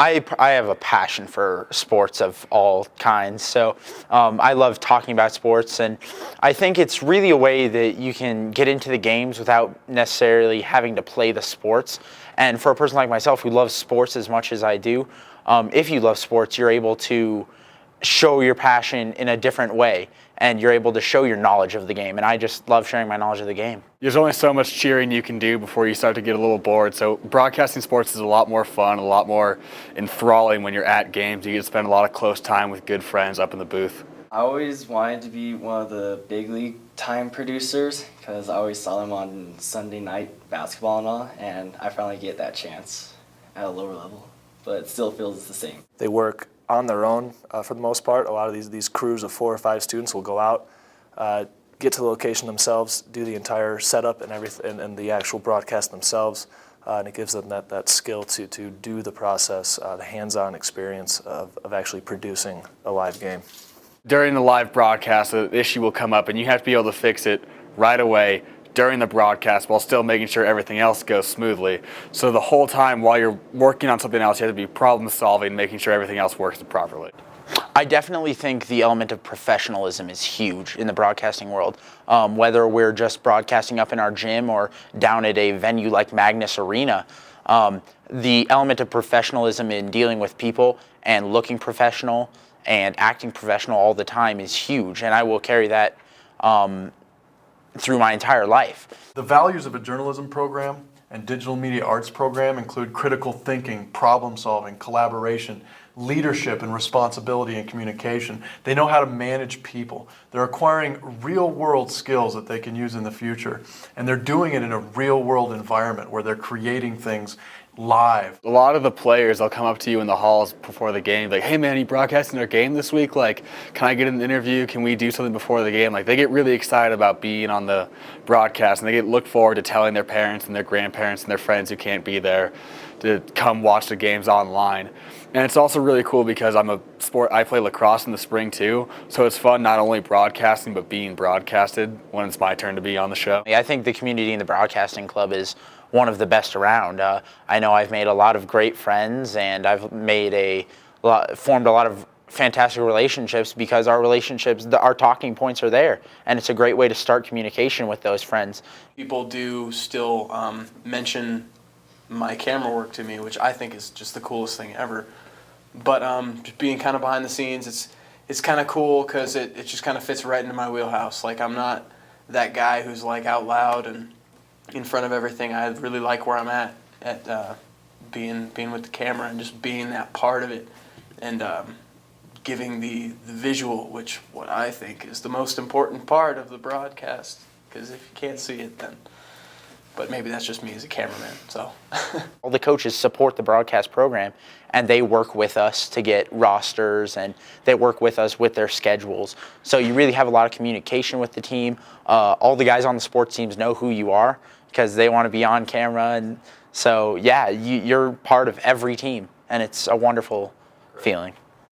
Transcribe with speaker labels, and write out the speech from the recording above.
Speaker 1: I have a passion for sports of all kinds, so I love talking about sports, and I think it's really a way that you can get into the games without necessarily having to play the sports. And for a person like myself who loves sports as much as I do, if you love sports, you're able to show your passion in a different way, and you're able to show your knowledge of the game, and I just love sharing my knowledge of the game.
Speaker 2: There's only so much cheering you can do before you start to get a little bored, so broadcasting sports is a lot more fun, a lot more enthralling when you're at games. You get to spend a lot of close time with good friends up in the booth.
Speaker 3: I always wanted to be one of the big league time producers because I always saw them on Sunday night basketball and all, and I finally get that chance at a lower level, but it still feels the same.
Speaker 4: They work on their own for the most part. A lot of these crews of 4 or 5 students will go out, get to the location themselves, do the entire setup and everything, and the actual broadcast themselves, and it gives them that skill to do the process, the hands-on experience of actually producing a live game.
Speaker 2: During the live broadcast, an issue will come up, and you have to be able to fix it right away during the broadcast while still making sure everything else goes smoothly. So the whole time while you're working on something else, you have to be problem solving, making sure everything else works properly.
Speaker 1: I definitely think the element of professionalism is huge in the broadcasting world. Whether we're just broadcasting up in our gym or down at a venue like Magnus Arena, the element of professionalism in dealing with people and looking professional and acting professional all the time is huge, and I will carry that through my entire life.
Speaker 5: The values of a journalism program and digital media arts program include critical thinking, problem solving, collaboration, leadership and responsibility and communication. They know how to manage people. They're acquiring real world skills that they can use in the future, and they're doing it in a real world environment where they're creating things live.
Speaker 2: A lot of the players, they'll come up to you in the halls before the game, like, hey man, you broadcasting our game this week? Like, can I get an interview? Can we do something before the game? Like, they get really excited about being on the broadcast, and they look forward to telling their parents and their grandparents and their friends who can't be there to come watch the games online. And it's also really cool because I play lacrosse in the spring too, so it's fun not only broadcasting but being broadcasted when it's my turn to be on the show.
Speaker 1: I think the community in the broadcasting club is one of the best around. I know I've made a lot of great friends, and I've formed a lot of fantastic relationships because our talking points are there, and it's a great way to start communication with those friends.
Speaker 6: People do still mention my camera work to me, which I think is just the coolest thing ever. But just being kind of behind the scenes, it's kind of cool because it just kind of fits right into my wheelhouse. Like, I'm not that guy who's like out loud and in front of everything. I really like where I'm at being with the camera and just being that part of it, and giving the visual, which what I think is the most important part of the broadcast, because if you can't see it, then, but maybe that's just me as a cameraman, so.
Speaker 1: All the coaches support the broadcast program, and they work with us to get rosters, and they work with us with their schedules. So you really have a lot of communication with the team. All the guys on the sports teams know who you are because they want to be on camera, and so yeah, you're part of every team, and it's a wonderful feeling.